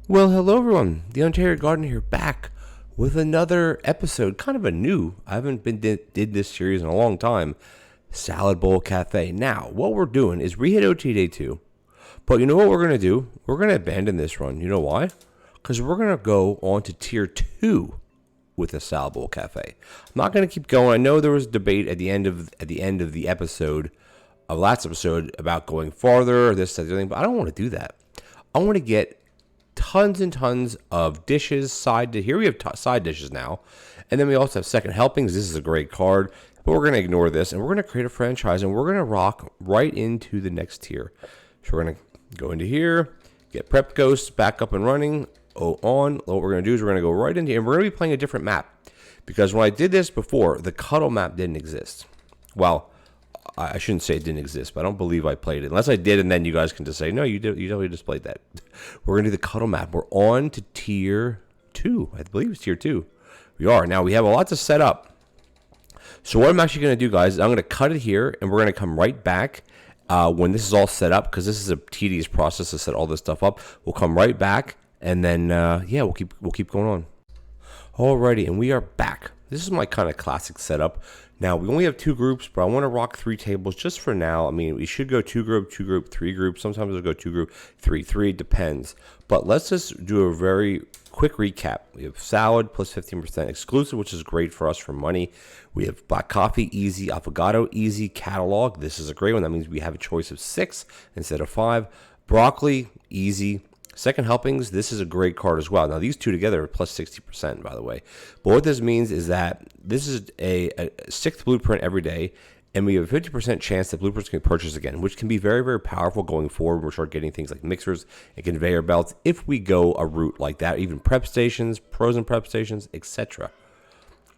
Well, hello everyone. The Ontario Gardener here, back with another episode. Kind of a new. I haven't been did this series in a long time. Salad Bowl Cafe. Now, what we're doing is we hit OT day 2, but you know what we're gonna do? We're gonna abandon this run. You know why? Because we're gonna go on to tier 2 with the Salad Bowl Cafe. I'm not gonna keep going. I know there was debate at the end of the episode of last episode about going farther, this, that, the other thing, but I don't want to do that. I want to get tons and tons of dishes, here we have side dishes now, and then we also have second helpings. This is a great card, but we're going to ignore this, and we're going to create a franchise, and we're going to rock right into the next tier. So we're going to go into here, get Prep Ghosts back up and running. What we're going to do is we're going to go right into here, and we're going to be playing a different map, because when I did this before, the cuddle map didn't exist. Well, I shouldn't say it didn't exist, but I don't believe I played it. Unless I did, and then you guys can just say, no, you definitely just played that. We're going to do the cuddle map. We're on to tier 2. I believe it's tier 2. We are. Now, we have a lot to set up. So what I'm actually going to do, guys, is I'm going to cut it here, and we're going to come right back when this is all set up, because this is a tedious process to set all this stuff up. We'll come right back, and then, we'll keep going on. Alrighty, and we are back. This is my kind of classic setup. Now, we only have 2 groups, but I want to rock 3 tables just for now. I mean, we should go 2 group, 2 group, 3 group. Sometimes we'll go 2 group, 3, 3. It depends. But let's just do a very quick recap. We have salad plus 15% exclusive, which is great for us for money. We have black coffee, easy. Affogato, easy. Catalog. This is a great one. That means we have a choice of 6 instead of 5. Broccoli, easy. Second helpings, this is a great card as well. Now, these two together are plus 60%, by the way. But what this means is that this is a 6th blueprint every day, and we have a 50% chance that blueprints can be purchased again, which can be very, very powerful going forward when we start getting things like mixers and conveyor belts if we go a route like that, even prep stations, frozen prep stations, etc.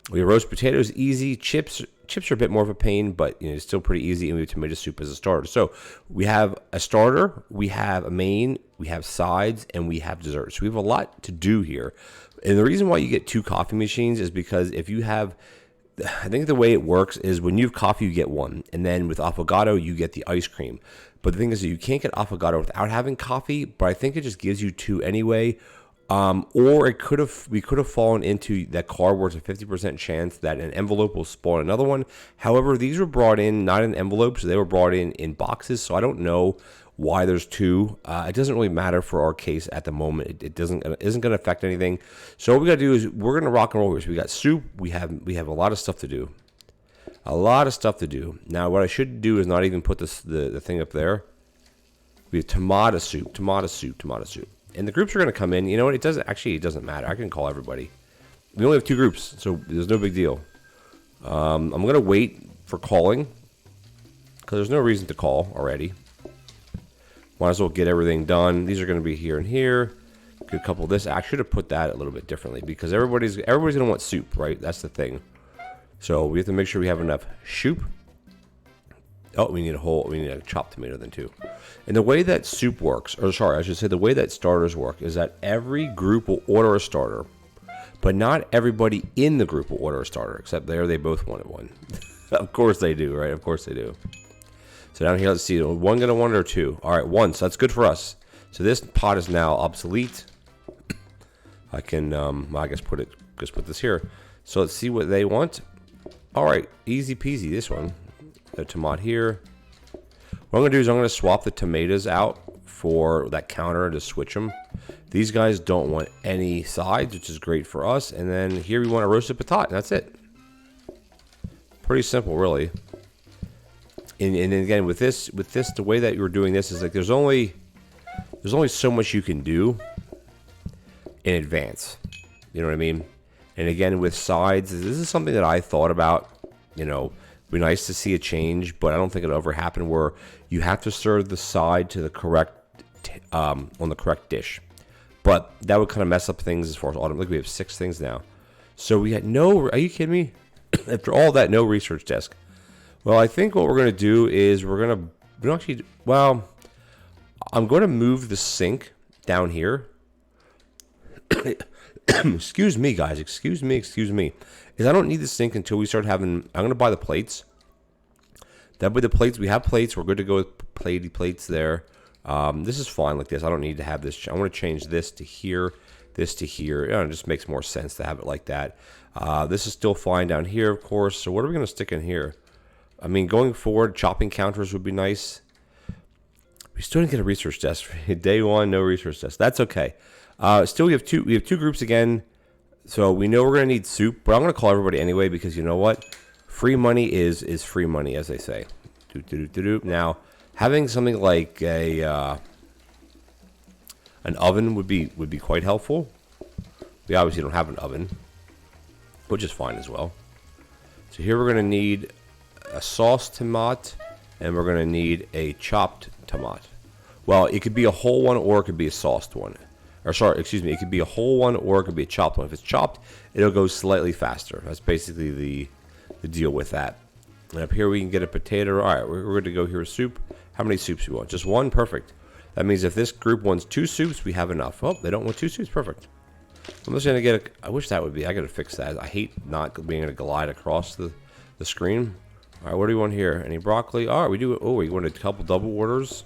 We have roast potatoes, easy. Chips are a bit more of a pain, but it's still pretty easy. And we have tomato soup as a starter. So we have a starter, we have a main, we have sides, and we have desserts. So we have a lot to do here. And the reason why you get 2 coffee machines is because if you have, I think the way it works is when you have coffee, you get 1. And then with affogato, you get the ice cream. But the thing is that you can't get affogato without having coffee, but I think it just gives you 2 anyway. Or we could have fallen into that card where it's a 50% chance that an envelope will spawn another one. However, these were brought in not in envelopes; they were brought in boxes. So I don't know why there's 2. It doesn't really matter for our case at the moment. It isn't going to affect anything. So what we got to do is we're going to rock and roll here. So we got soup. We have a lot of stuff to do. A lot of stuff to do. Now, what I should do is not even put the thing up there. We have tomato soup. And the groups are going to come in. You know what? It doesn't matter. I can call everybody. We only have 2 groups, so there's no big deal. I'm going to wait for calling because there's no reason to call already. Might as well get everything done. These are going to be here and here. Good couple of this. I should have put that a little bit differently because everybody's going to want soup, right? That's the thing. So we have to make sure we have enough soup. Oh, we need a chopped tomato then too. And the way that soup works, the way that starters work is that every group will order a starter, but not everybody in the group will order a starter, except they both wanted one. Of course they do, right? Of course they do. So down here, let's see, 1 gonna want or 2. All right, 1, so that's good for us. So this pot is now obsolete. I can, I guess put this here. So let's see what they want. All right, easy peasy, this one. The tomato here. What I'm going to do is I'm going to swap the tomatoes out for that counter to switch them. These guys don't want any sides, which is great for us. And then here we want a roasted potato. That's it. Pretty simple, really. And then again, with this, the way that you're doing this is like there's only so much you can do in advance. You know what I mean? And again, with sides, this is something that I thought about. Be nice to see a change, but I don't think it'll ever happen where you have to serve the side to the correct on the correct dish. But that would kind of mess up things as far as autumn. Look, we have 6 things now. So we had no. Are you kidding me? After all that, no research desk. Well, I think what we're going to do is we're going to I'm going to move the sink down here. Excuse me, guys. Excuse me. Is I don't need the sink until we start having. I'm going to buy the plates. That way, the plates. We have plates. We're good to go with plates there. This is fine like this. I don't need to have this. I want to change this to here, this to here. It just makes more sense to have it like that. This is still fine down here, of course. So what are we going to stick in here? I mean, going forward, chopping counters would be nice. We still didn't get a research desk. Day one, no research desk. That's okay. Still, we have two groups again. So we know we're going to need soup, but I'm going to call everybody anyway because you know what? Free money is free money, as they say. Now, having something like an oven would be quite helpful. We obviously don't have an oven, which is fine as well. So here we're going to need a sauce tomato, and we're going to need a chopped tomato. Well, it could be a whole one or it could be a sauced one. Or sorry, excuse me, it could be a whole one or it could be a chopped one. If it's chopped, it'll go slightly faster. That's basically the deal with that. And up here we can get a potato. All right, we're going to go here with soup. How many soups we want? Just one? Perfect. That means if this group wants 2 soups, we have enough. Oh, they don't want 2 soups. Perfect. I'm just going to get I wish that would be. I got to fix that. I hate not being able to glide across the screen. All right, what do we want here? Any broccoli? All right, we do. Oh, we want a couple double orders.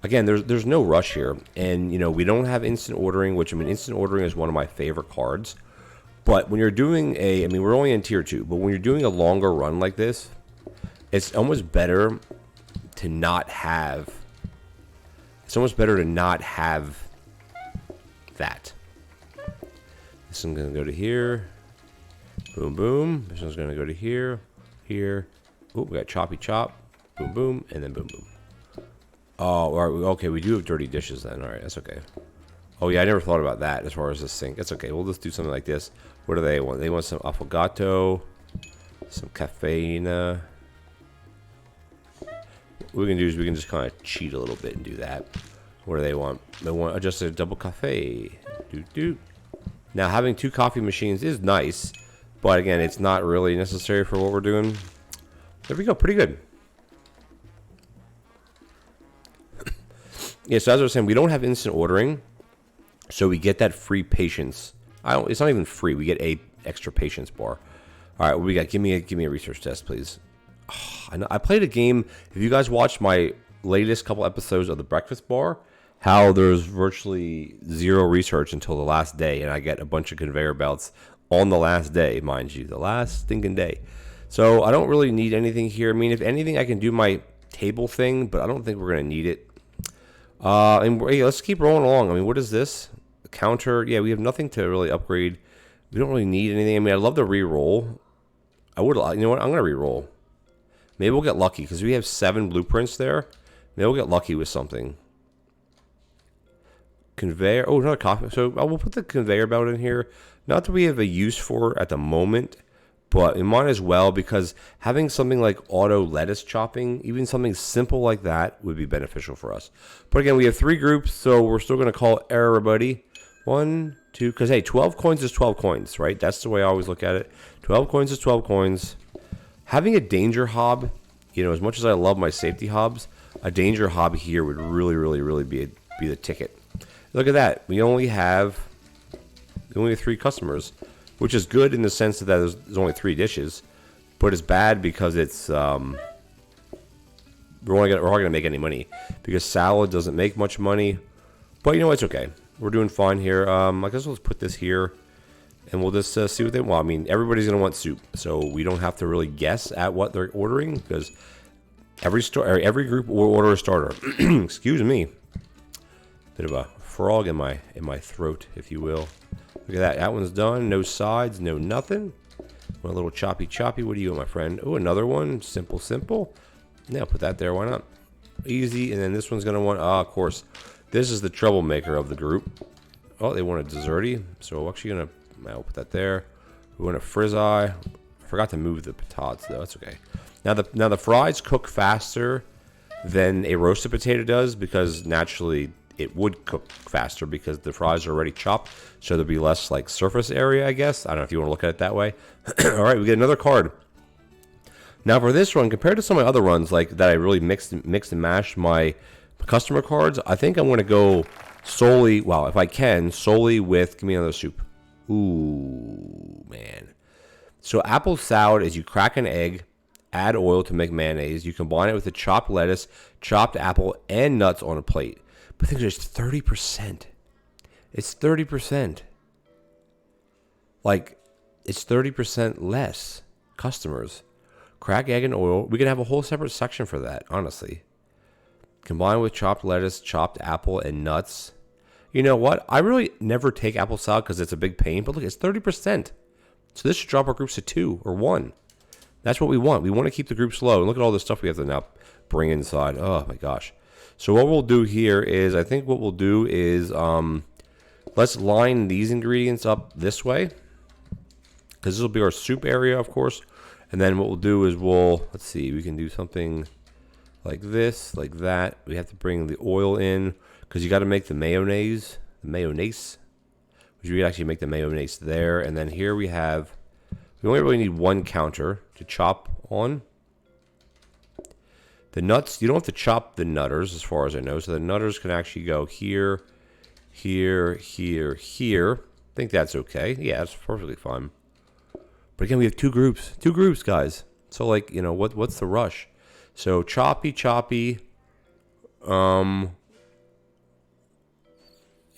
Again, there's no rush here, and you know we don't have instant ordering, which I mean instant ordering is one of my favorite cards. But when you're doing I mean we're only in tier 2, but when you're doing a longer run like this, it's almost better to not have. It's almost better to not have that. This one's gonna go to here. Boom, boom. This one's gonna go to here, here. Oh, we got choppy chop. Boom, boom, and then boom, boom. Oh, okay, we do have dirty dishes then. All right, that's okay. Oh, yeah, I never thought about that as far as the sink. That's okay. We'll just do something like this. What do they want? They want some affogato, some caffeine. What we can do is we can just kind of cheat a little bit and do that. What do they want? They want just a double cafe. Now, having 2 coffee machines is nice, but again, it's not really necessary for what we're doing. There we go. Pretty good. Yeah, so as I was saying, we don't have instant ordering, so we get that free patience. It's not even free. We get a extra patience bar. All right, what we got? Give me a research test, please. Oh, I played a game. If you guys watched my latest couple episodes of the Breakfast Bar, how there's virtually 0 research until the last day, and I get a bunch of conveyor belts on the last day, mind you, the last stinking day. So I don't really need anything here. I mean, if anything, I can do my table thing, but I don't think we're going to need it. And hey, let's keep rolling along. I mean, what is this? A counter? Yeah, we have nothing to really upgrade. We don't really need anything. I mean, I'd love to re-roll. I would, you know what? I'm going to re-roll. Maybe we'll get lucky because we have 7 blueprints there. Maybe we'll get lucky with something. Conveyor. Oh, another coffee. So we'll put the conveyor belt in here. Not that we have a use for it at the moment, but we might as well because having something like auto lettuce chopping, even something simple like that, would be beneficial for us. But again, we have 3 groups, so we're still going to call everybody 1, 2, because hey, 12 coins is 12 coins, right? That's the way I always look at it. 12 coins is 12 coins. Having a danger hob, you know, as much as I love my safety hobs, a danger hob here would really be the ticket. Look at that. We only have 3 customers. Which is good in the sense that there's only 3 dishes, but it's bad because it's we're not gonna make any money because salad doesn't make much money. But you know it's okay. We're doing fine here. I guess we'll just put this here, and we'll just see what they want. I mean, everybody's gonna want soup, so we don't have to really guess at what they're ordering because every group will order a starter. Excuse me, bit of a frog in my throat, if you will. Look at that. That one's done. No sides, no nothing. Want a little choppy. What do you want, my friend? Oh, another one. Simple. Yeah, put that there. Why not? Easy. And then this one's going to want... of course. This is the troublemaker of the group. Oh, they want a desserty. So we're actually going to... I'll put that there. We want a frizz eye. I forgot to move the patatas, though. That's okay. Now the fries cook faster than a roasted potato does because naturally... it would cook faster because the fries are already chopped, so there'll be less like surface area, I guess. I don't know if you want to look at it that way. All right, we get another card. Now for this run, compared to some of my other runs, like that I really mixed and mashed my customer cards, I think I'm going to go solely, well, if I can, solely with, give me another soup. Ooh, man. So apple salad is you crack an egg, add oil to make mayonnaise. You combine it with the chopped lettuce, chopped apple, and nuts on a plate. But think there's 30%. It's 30%. Like, it's 30% less customers. Crack egg and oil. We could have a whole separate section for that, honestly. Combined with chopped lettuce, chopped apple, and nuts. You know what? I really never take apple salad because it's a big pain. But look, it's 30%. So this should drop our groups to 2 or 1. That's what we want. We want to keep the groups low. And look at all the stuff we have to now bring inside. Oh, my gosh. So what we'll do here is, I think what we'll do is, let's line these ingredients up this way. Because this will be our soup area, of course. And then what we'll do is let's see, we can do something like this, like that. We have to bring the oil in because you got to make the mayonnaise. Which we actually make the mayonnaise there. And then here we only really need 1 counter to chop on. The nuts, you don't have to chop the nutters as far as I know. So the nutters can actually go here, here, here, here. I think that's okay. Yeah, that's perfectly fine. But again, we have 2 groups. 2 groups, guys. So, like, you know, what's the rush? So, choppy.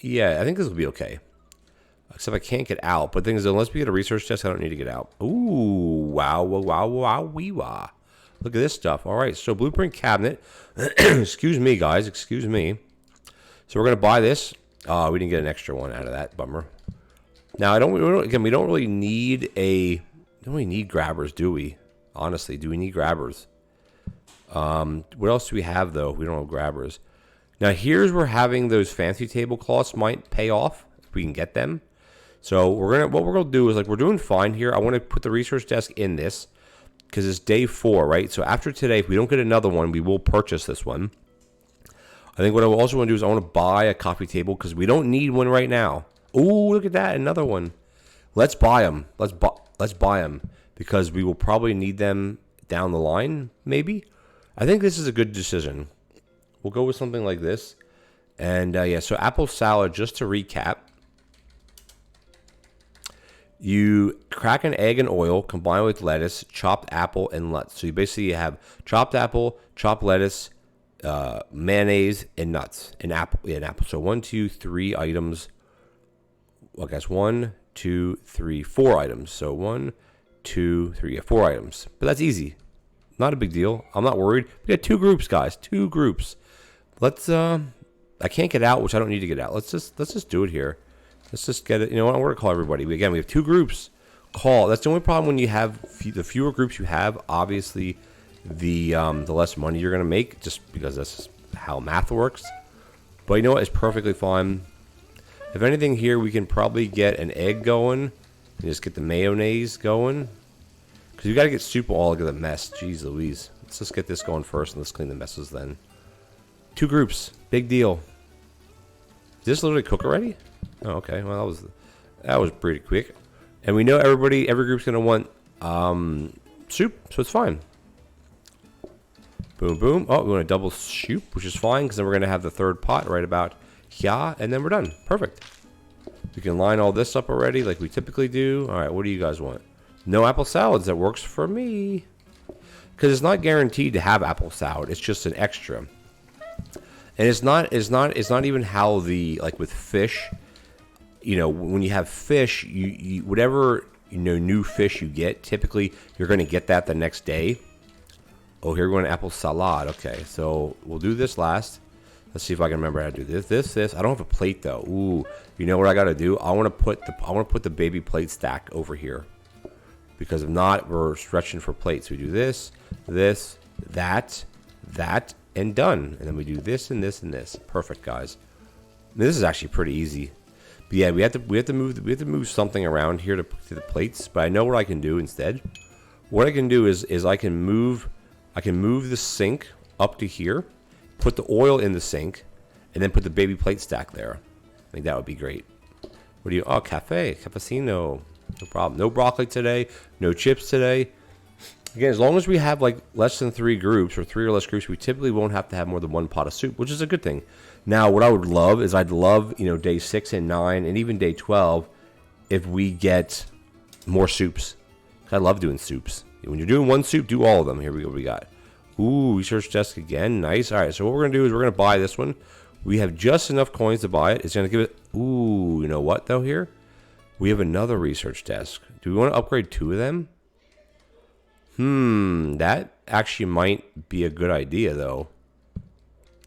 Yeah, I think this will be okay. Except I can't get out. But the thing is, unless we get a research desk, I don't need to get out. Ooh, wow, wee wah. Look at this stuff. All right, so blueprint cabinet. Excuse me, guys. Excuse me. So we're going to buy this. Oh, we didn't get an extra one out of that. Bummer. Now, we don't really need grabbers, do we? Honestly, do we need grabbers? What else do we have, though? We don't have grabbers. Now, here's where having those fancy tablecloths might pay off if we can get them. So what we're gonna do is, like, we're doing fine here. I want to put the research desk in this because it's day 4, right? So after today, if we don't get another one, we will purchase this one. I think what I also want to do is I want to buy a coffee table because we don't need one right now. Ooh, look at that, another one. Let's buy them. Let's buy them because we will probably need them down the line, maybe. I think this is a good decision. We'll go with something like this. And, yeah, so apple salad, just to recap. You crack an egg in oil, combine with lettuce, chopped apple, and nuts. So you basically have chopped apple, chopped lettuce, mayonnaise, and nuts. And apple. Yeah, an apple. So 1, 2, 3 items. Well, I guess 1, 2, 3, 4 items. So 1, 2, 3, 4 items. But that's easy. Not a big deal. I'm not worried. We got 2 groups, guys. 2 groups. Let's. I can't get out, which I don't need to get out. Let's just do it here. Let's just get it. You know what? I'm going to call everybody. We have 2 groups. Call. That's the only problem when you have the fewer groups you have. Obviously, the less money you're going to make, just because that's how math works. But you know what? It's perfectly fine. If anything, here we can probably get an egg going and just get the mayonnaise going. Because you got to get soup all of the mess. Jeez Louise. Let's just get this going first and let's clean the messes then. 2 groups. Big deal. Did this literally cook already? Oh, okay. Well, that was pretty quick. And we know every group's going to want soup, so it's fine. Boom, boom. Oh, we want a double soup, which is fine because then we're going to have the 3rd pot right about here, and then we're done. Perfect. We can line all this up already like we typically do. All right, what do you guys want? No apple salads. That works for me. Because it's not guaranteed to have apple salad. It's just an extra. And it's not even how like with fish, you know, when you have fish, you whatever, you know, new fish you get, typically you're going to get that the next day. Oh, here we're going to apple salad. Okay, so we'll do this last. Let's see if I can remember how to do this. I don't have a plate though. Ooh, you know what I got to do? I want to put the baby plate stack over here. Because if not, we're stretching for plates. We do this, that, and done. And then we do this and this and this. Perfect, guys. This is actually pretty easy. But yeah, we have to move something around here to the plates. But I know what I can do instead. What I can do is I can move the sink up to here, put the oil in the sink, and then put the baby plate stack there. I think that would be great. What do you? Oh, cappuccino. No problem. No broccoli today. No chips today. Again, as long as we have like less than 3 groups or 3 or less groups, we typically won't have to have more than 1 pot of soup, which is a good thing. Now, what I would love is I'd love, you know, day 6 and 9 and even day 12 if we get more soups. I love doing soups. When you're doing one soup, do all of them. Here we go. What we got? Ooh, research desk again. Nice. All right, so what we're going to do is we're going to buy this one. We have just enough coins to buy it. It's going to give it... Ooh, you know what, though, here? We have another research desk. Do we want to upgrade 2 of them? That actually might be a good idea, though.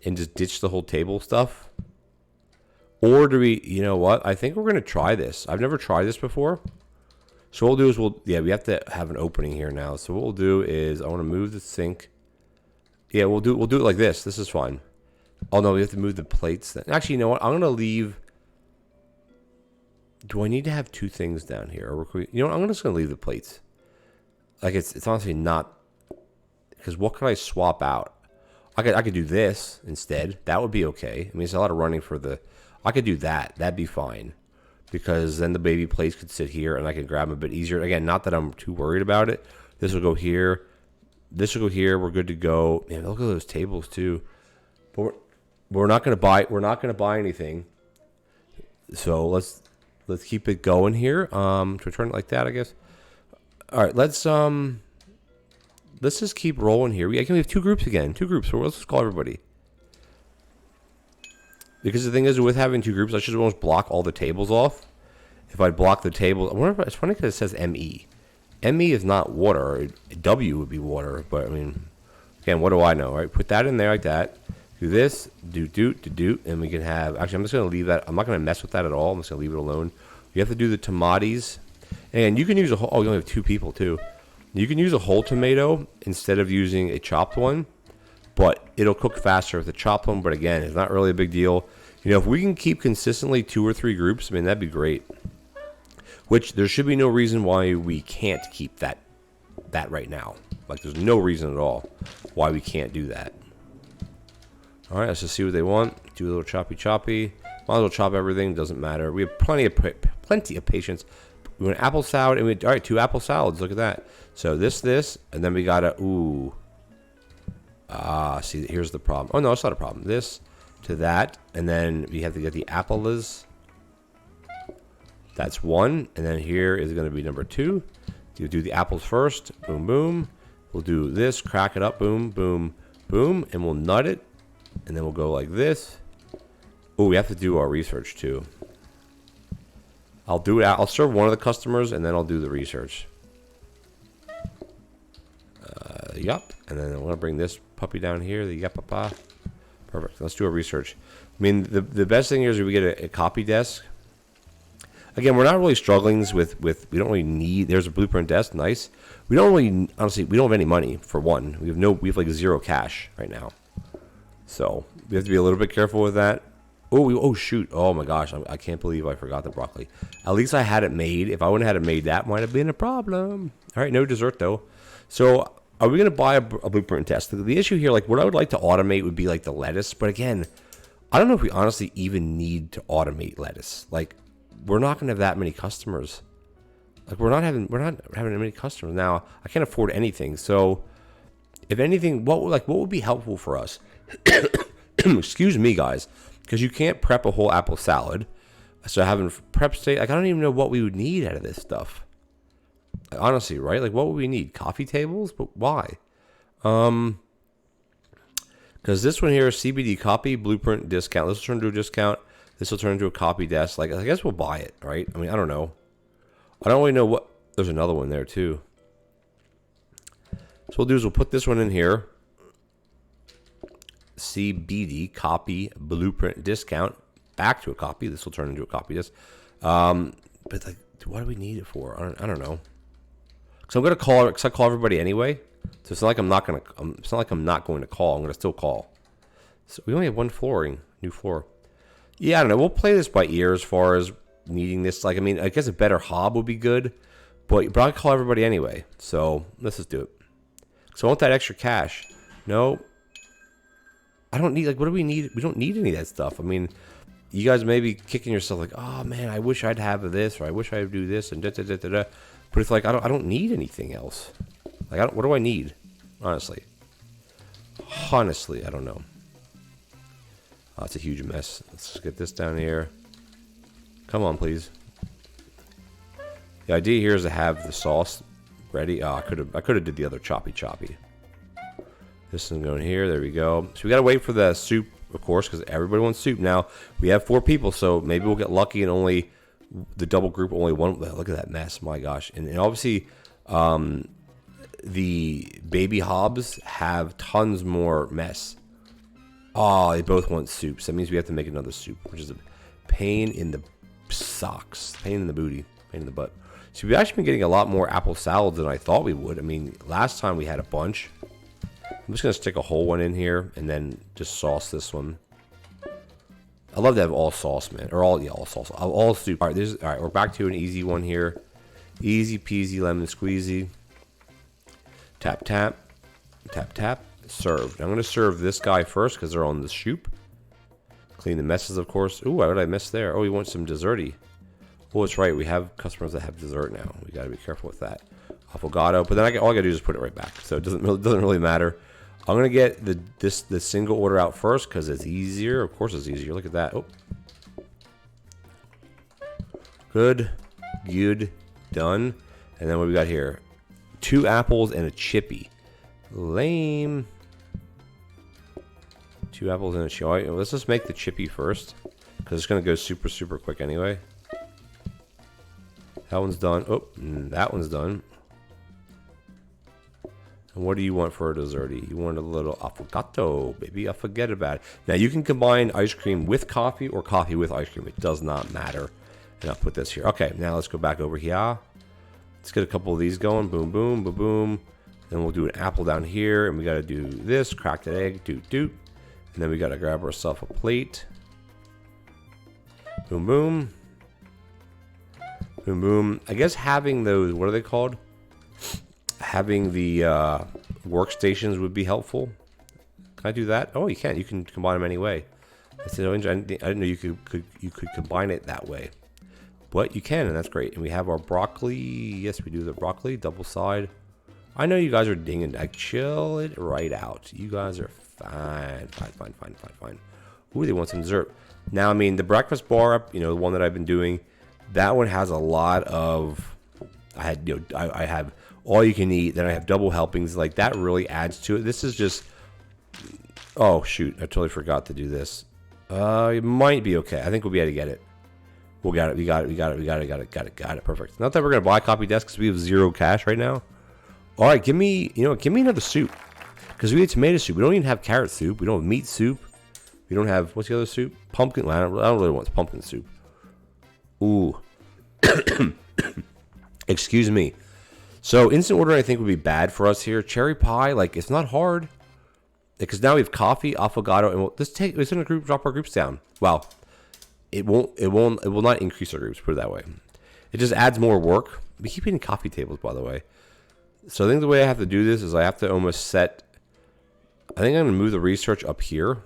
And just ditch the whole table stuff. Or do we... You know what? I think we're going to try this. I've never tried this before. So what we'll do is we have to have an opening here now. So what we'll do is I want to move the sink. Yeah, we'll do it like this. This is fine. Oh no, we have to move the plates. Actually, you know what? I'm gonna leave. Do I need to have 2 things down here? Or you know what? I'm just gonna leave the plates. Like it's honestly not, because what can I swap out? I could do this instead. That would be okay. I mean, it's a lot of running for the. I could do that. That'd be fine. Because then the baby plates could sit here and I could grab them a bit easier. Again, not that I'm too worried about it. This will go here. This will go here. We're good to go. Man, look at those tables too. But we're not gonna buy. We're not gonna buy anything. So let's keep it going here. To return it like that, I guess. All right, let's just keep rolling here. We have 2 groups again. 2 groups. So let's just call everybody. Because the thing is, with having 2 groups, I should almost block all the tables off. If I block the table, I wonder if it's funny because it says ME. ME is not water. W would be water, but I mean, again, what do I know, right? Put that in there like that. Do this, do, and we can have. Actually, I'm just gonna leave that. I'm not gonna mess with that at all. I'm just gonna leave it alone. You have to do the tomatoes, and you can use a whole. Oh, you only have 2 people too. You can use a whole tomato instead of using a chopped one. But it'll cook faster with the chopped one. But again, it's not really a big deal. You know, if we can keep consistently 2 or 3 groups, I mean, that'd be great. Which there should be no reason why we can't keep that right now. Like, there's no reason at all why we can't do that. All right, let's just see what they want. Do a little choppy. Might as well chop everything. Doesn't matter. We have plenty of patience. We want apple salad, and all right, 2 apple salads. Look at that. So this, and then we gotta see, here's the problem. Oh, no, it's not a problem. This to that, and then we have to get the apples. That's 1, and then here is going to be number 2. You do the apples first. Boom, boom. We'll do this, crack it up. Boom, boom, boom, and we'll nut it, and then we'll go like this. Oh, we have to do our research, too. I'll do it. I'll serve one of the customers, and then I'll do the research. Yup. And then I'm going to bring this puppy down here, the yapapa. Perfect. Let's do a research. I mean, the best thing here is we get a copy desk. Again, we're not really struggling with we don't really need. There's a blueprint desk, nice. We don't really, honestly, we don't have any money for one. We have like 0 cash right now, so we have to be a little bit careful with that. Oh shoot! Oh my gosh, I can't believe I forgot the broccoli. At least I had it made. If I wouldn't have had it made, that might have been a problem. All right, no dessert though. So are we gonna buy a blueprint desk? The issue here, like what I would like to automate would be like the lettuce, but again, I don't know if we honestly even need to automate lettuce. Like, we're not going to have that many customers. Like, we're not having many customers now. I can't afford anything. So, if anything, what would be helpful for us? Excuse me, guys, because you can't prep a whole apple salad. So having prep state, like I don't even know what we would need out of this stuff. Honestly, right? Like, what would we need? Coffee tables? But why? Because this one here is CBD copy blueprint discount. This will turn into a discount. This will turn into a copy desk. Like, I guess we'll buy it, right? I mean, I don't know. I don't really know what. There's another one there too. So we'll do is we'll put this one in here. CBD copy blueprint discount. Back to a copy. This will turn into a copy desk. But like, what do we need it for? I don't know. So I'm gonna call. Cause I call everybody anyway. So it's not like I'm not gonna. It's not like I'm not going to call. I'm gonna still call. So we only have one new floor. Yeah, I don't know. We'll play this by ear as far as needing this. Like, I mean, I guess a better hob would be good, but I'll call everybody anyway. So let's just do it. So I want that extra cash. No, I don't need. Like, what do we need? We don't need any of that stuff. I mean, you guys may be kicking yourself like, oh man, I wish I'd have this, or I wish I'd do this, and da da da da da. But it's like I don't need anything else. Like, what do I need? Honestly, I don't know. Oh, it's a huge mess. Let's just get this down here. Come on, please. The idea here is to have the sauce Ready? Oh, I could have did the other choppy. This is going here. There we go. So we got to wait for the soup, of course, because everybody wants soup now. We have 4 people, so maybe we'll get lucky and only the double group only one. Look at that mess. My gosh. And obviously, the baby hobs have tons more mess. Oh, they both want soup. So that means we have to make another soup, which is a pain in the socks, pain in the booty, pain in the butt. So we've actually been getting a lot more apple salads than I thought we would. I mean, last time we had a bunch. I'm just going to stick a whole one in here and then just sauce this one. I love to have all sauce, man. Or all sauce. All soup. All right, we're back to an easy one here. Easy peasy lemon squeezy. Tap, tap. Tap, tap. Served. I'm going to serve this guy first because they're on the soup. Clean the messes, of course. Ooh, what did I miss there? Oh, we want some desserty. Oh, that's right. We have customers that have dessert now. We got to be careful with that. Affogato. But then all I got to do is put it right back. So it doesn't really matter. I'm going to get the single order out first because it's easier. Of course it's easier. Look at that. Oh. Good. Done. And then what we got here? 2 apples and a chippy. Lame. 2 apples and a chippy. Let's just make the chippy first because it's going to go super quick anyway. That one's done. Oh, that one's done. And what do you want for a desserty? You want a little affogato, baby. I forget about it. Now, you can combine ice cream with coffee or coffee with ice cream. It does not matter. And I'll put this here. Okay, now let's go back over here. Let's get a couple of these going. Boom, boom, boom, boom. Then we'll do an apple down here. And we got to do this. Crack that egg. Doot, doot. And then we got to grab ourselves a plate. Boom, boom. Boom, boom. I guess having those, what are they called? Having the workstations would be helpful. Can I do that? Oh, you can. You can combine them any way. I said, I didn't know you could combine it that way, but you can, and that's great. And we have our broccoli. Yes, we do the broccoli double side. I know you guys are dinging. I chill it right out. You guys are fine. Ooh, they want some dessert. Now, I mean, the breakfast bar up, the one that I've been doing, that one has a lot of. I have all you can eat. Then I have double helpings. Like that really adds to it. This is just. Oh shoot! I totally forgot to do this. It might be okay. I think we'll be able to get it. We got it. Perfect. Not that we're gonna buy a copy desk because we have 0 cash right now. All right, give me another soup because we have tomato soup. We don't even have carrot soup. We don't have meat soup. We don't have what's the other soup? Pumpkin. I don't really want pumpkin soup. Ooh. Excuse me. So instant ordering I think would be bad for us here. Cherry pie, like it's not hard. Because now we have coffee, affogato, and it's gonna drop our groups down. Well, it will not increase our groups, put it that way. It just adds more work. We keep eating coffee tables, by the way. So I think the way I have to do this is I have to almost set. I think I'm gonna move the research up here.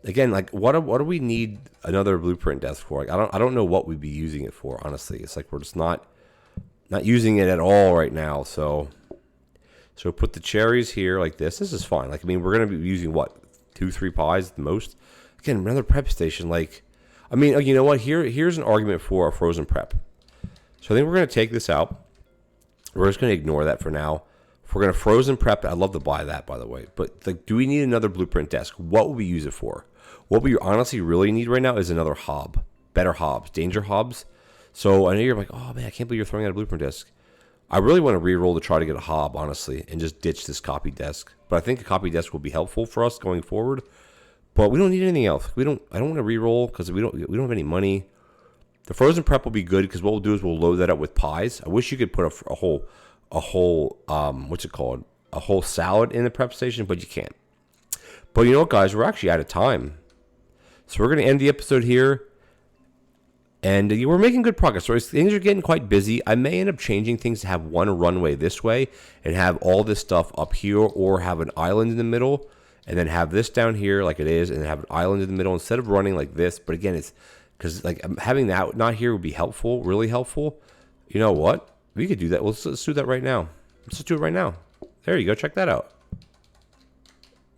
Again, like what do we need another blueprint desk for? Like, I don't know what we'd be using it for. Honestly, it's like we're just not using it at all right now. So put the cherries here like this. This is fine. Like I mean, we're gonna be using what 2-3 pies at the most. Again, another prep station. Like, I mean, you know what? Here's an argument for a frozen prep. So I think we're gonna take this out. We're just gonna ignore that for now. If we're gonna frozen prep, I'd love to buy that, by the way. But like, do we need another blueprint desk? What would we use it for? What we honestly really need right now is another hob. Better hobs, danger hobs. So I know you're like, oh man, I can't believe you're throwing out a blueprint desk. I really want to re-roll to try to get a hob, honestly, and just ditch this copy desk. But I think a copy desk will be helpful for us going forward. But we don't need anything else. I don't want to re-roll because we don't have any money. The frozen prep will be good because what we'll do is we'll load that up with pies. I wish you could put a whole what's it called? A whole salad in the prep station, but you can't. But you know what, guys? We're actually out of time. So we're going to end the episode here. And we're making good progress. So things are getting quite busy. I may end up changing things to have one runway this way and have all this stuff up here, or have an island in the middle and then have this down here like it is and have an island in the middle instead of running like this. But again, it's because like having that not here would be helpful, really helpful. You know what? We could do that. Let's do that right now. Let's just do it right now. There you go. Check that out.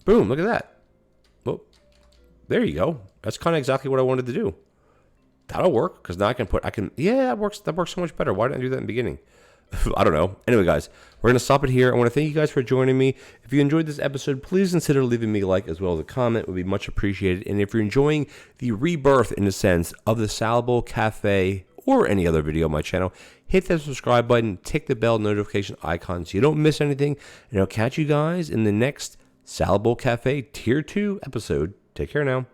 Boom. Look at that. Well, there you go. That's kind of exactly what I wanted to do. That'll work because now yeah, that works so much better. Why didn't I do that in the beginning? I don't know. Anyway, guys, we're going to stop it here. I want to thank you guys for joining me. If you enjoyed this episode, please consider leaving me a like as well as a comment. It would be much appreciated. And if you're enjoying the rebirth, in a sense, of the Salad Bowl Cafe or any other video on my channel, hit that subscribe button, tick the bell notification icon so you don't miss anything. And I'll catch you guys in the next Salad Bowl Cafe Tier 2 episode. Take care now.